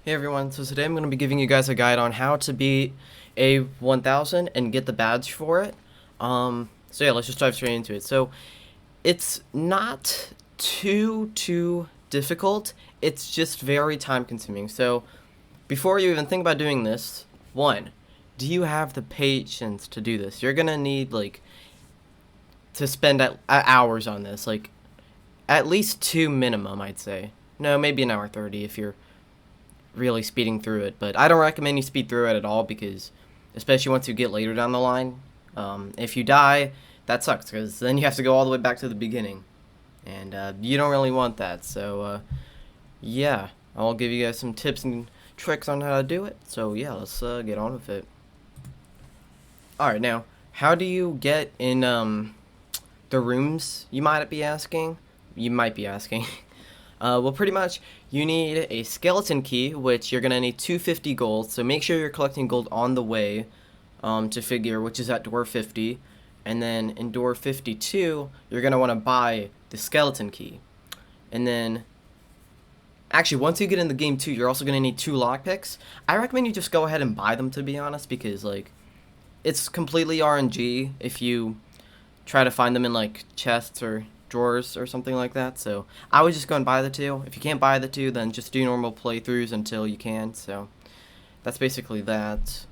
Hey everyone, so today I'm going to be giving you guys a guide on how to beat A-1000 and get the badge for it. So yeah, let's just dive straight into it. So it's not too difficult, it's just very time consuming. So before you even think about doing this, one, do you have the patience to do this? You're going to need to spend hours on this, like at least two minimum, I'd say. No, maybe an hour 30 if you're really speeding through it, but I don't recommend you speed through it at all because, especially once you get later down the line, if you die, that sucks because then you have to go all the way back to the beginning, and you don't really want that. So, yeah, I'll give you guys some tips and tricks on how to do it. So yeah, let's get on with it. All right, now, how do you get in the rooms? You might be asking. You might be asking. Well, pretty much, you need a skeleton key, which you're going to need 250 gold, so make sure you're collecting gold on the way to figure, which is at door 50, and then in door 52, you're going to want to buy the skeleton key. And then, actually, once you get in the game too, you're also going to need 2 lockpicks. I recommend you just go ahead and buy them, to be honest, because, like, it's completely RNG if you try to find them in, like, chests or drawers or something like that. So I would just go and buy the 2. If you can't buy the 2, then just do normal playthroughs until you can. So that's basically that.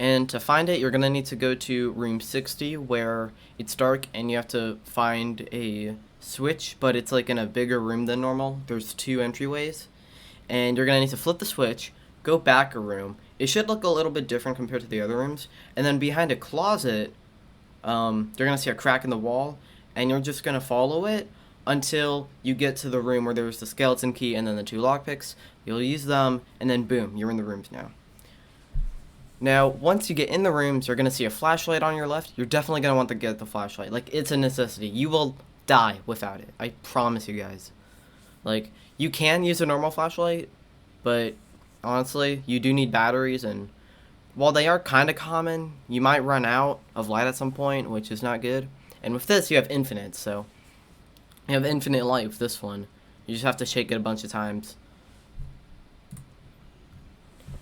And to find it, you're gonna need to go to room 60 where it's dark and you have to find a switch, but it's like in a bigger room than normal. There's 2 entryways, and you're gonna need to flip the switch, go back a room. It should look a little bit different compared to the other rooms, and then behind a closet, you're gonna see a crack in the wall, and you're just going to follow it until you get to the room where there's the skeleton key and then the 2 lockpicks. You'll use them, and then boom, you're in the rooms now. Now, once you get in the rooms, you're going to see a flashlight on your left. You're definitely going to want to get the flashlight. Like, it's a necessity. You will die without it. I promise you guys. Like, you can use a normal flashlight, but honestly, you do need batteries, and while they are kind of common, you might run out of light at some point, which is not good. And with this, you have infinite, so you have infinite light with this one. You just have to shake it a bunch of times.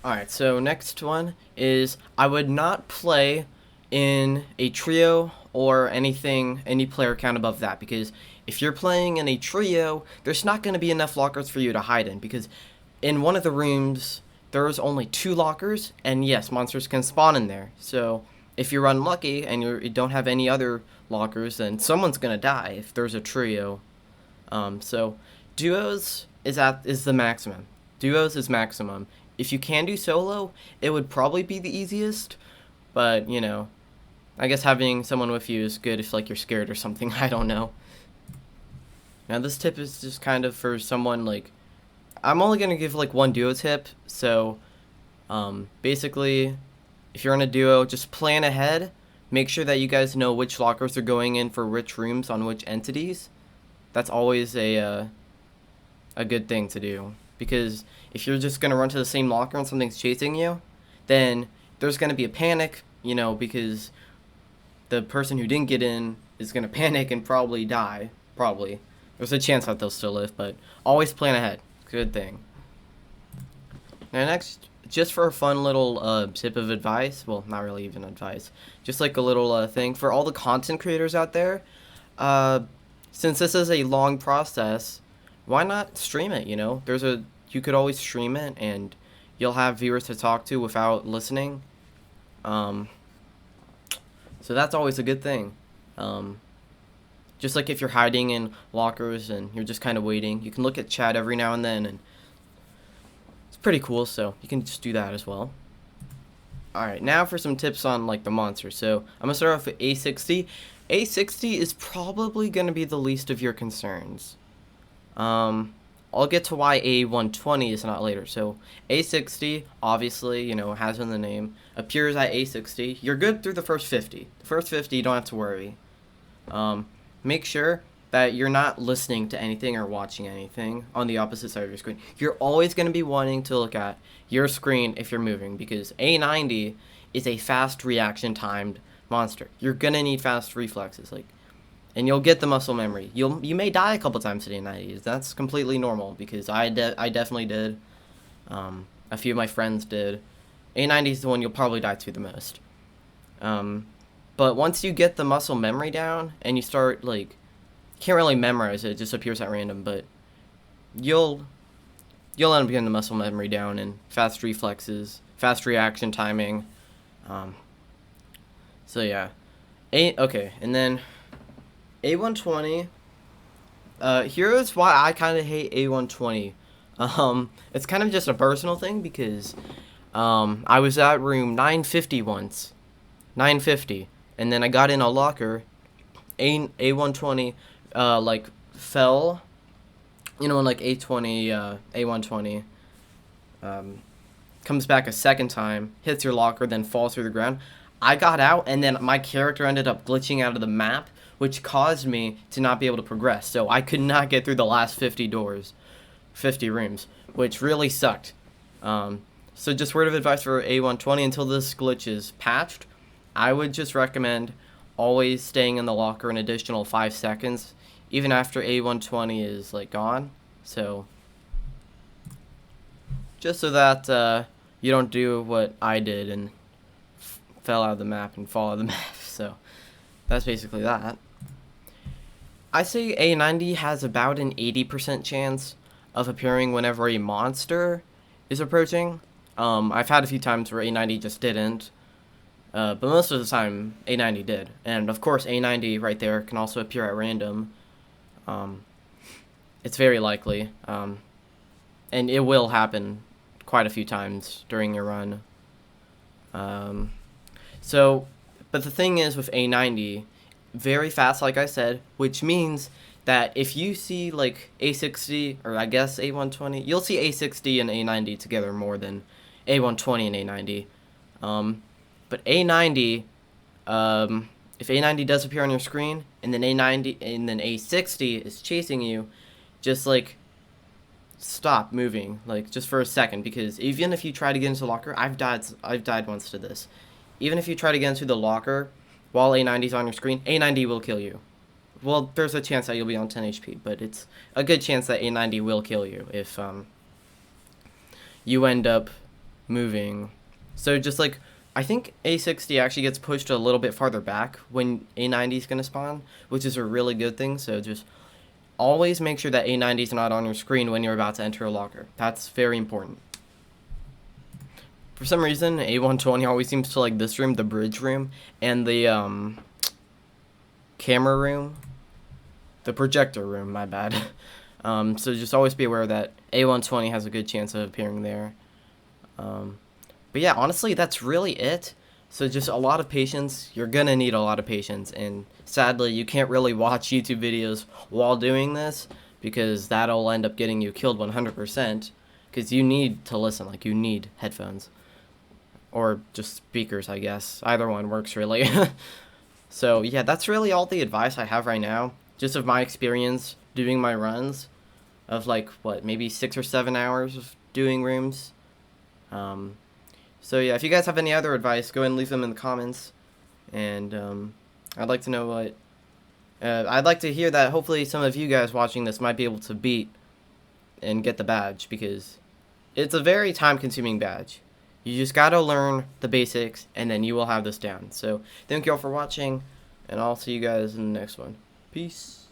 Alright, so next one is I would not play in a trio or anything, any player count above that, because if you're playing in a trio, there's not going to be enough lockers for you to hide in, because in one of the rooms, there's only 2 lockers, and yes, monsters can spawn in there. So if you're unlucky and you don't have any other lockers, then someone's gonna die if there's a trio. So duos is the maximum. Duos is maximum. If you can do solo, it would probably be the easiest, but you know, I guess having someone with you is good if like you're scared or something. I don't know. Now this tip is just kind of for someone like, I'm only gonna give like one duo tip. So basically, if you're in a duo, just plan ahead. Make sure that you guys know which lockers are going in for which rooms on which entities. That's always a good thing to do. Because if you're just going to run to the same locker and something's chasing you, then there's going to be a panic, you know, because the person who didn't get in is going to panic and probably die. Probably. There's a chance that they'll still live, but always plan ahead. Good thing. Now next, just for a fun little tip of advice, well, not really even advice, just like a little thing for all the content creators out there, since this is a long process, why not stream it, you know? You could always stream it, and you'll have viewers to talk to without listening, so that's always a good thing. Just like if you're hiding in lockers and you're just kind of waiting, you can look at chat every now and then, and pretty cool, so you can just do that as well. Alright, now for some tips on like the monster. So I'm gonna start off with A60. A60 is probably gonna be the least of your concerns. I'll get to why A120 is not later. So A60, obviously, you know, has in the name, appears at A60. You're good through the first 50. The first 50, you don't have to worry. Make sure that you're not listening to anything or watching anything on the opposite side of your screen. You're always going to be wanting to look at your screen if you're moving, because A90 is a fast reaction timed monster. You're going to need fast reflexes, and you'll get the muscle memory. You may die a couple times at A90s. That's completely normal, because I definitely did. A few of my friends did. A90 is the one you'll probably die to the most. But once you get the muscle memory down and you start, like, can't really memorize it, it just appears at random, but you'll end up getting the muscle memory down and fast reflexes, fast reaction timing. So yeah. Okay, and then A120. Here's why I kind of hate A120. It's kind of just a personal thing because I was at room 950 once. 950. And then I got in a locker. A120 like fell. You know, when like A120 comes back a second time, hits your locker, then falls through the ground. I got out, and then my character ended up glitching out of the map, which caused me to not be able to progress. So I could not get through the last 50 doors, 50 rooms, which really sucked. So just word of advice for A120, until this glitch is patched, I would just recommend always staying in the locker an additional 5 seconds, even after A120 is like gone. So just so that you don't do what I did and fell out of the map and fall out of the map. So that's basically that. I say A90 has about an 80% chance of appearing whenever a monster is approaching. I've had a few times where A90 just didn't, but most of the time A90 did. And of course A90 right there can also appear at random. It's very likely, and it will happen quite a few times during your run. But the thing is with A90, very fast, like I said, which means that if you see like A60, or I guess A120, you'll see A60 and A90 together more than A120 and A90. But A90, if A90 does appear on your screen, and then A60 is chasing you, just like stop moving, like just for a second, because even if you try to get into the locker, I've died once to this. Even if you try to get into the locker while A90 is on your screen, A90 will kill you. Well, there's a chance that you'll be on 10 HP, but it's a good chance that A90 will kill you if you end up moving. So just like, I think A60 actually gets pushed a little bit farther back when A90 is going to spawn, which is a really good thing. So just always make sure that A90 is not on your screen when you're about to enter a locker. That's very important. For some reason, A120 always seems to like this room, the bridge room, and the camera room, the projector room, my bad. So just always be aware that A120 has a good chance of appearing there. But yeah, honestly, that's really it. So just a lot of patience. You're gonna need a lot of patience, and sadly, you can't really watch YouTube videos while doing this, because that'll end up getting you killed 100%, because you need to listen, like you need headphones. Or just speakers, I guess. Either one works, really. So, yeah, that's really all the advice I have right now. Just of my experience doing my runs of, like, what, maybe 6 or 7 hours of doing rooms. So, yeah, if you guys have any other advice, go ahead and leave them in the comments. And I'd like to know what... I'd like to hear that hopefully some of you guys watching this might be able to beat and get the badge, because it's a very time-consuming badge. You just gotta learn the basics, and then you will have this down. So, thank you all for watching, and I'll see you guys in the next one. Peace.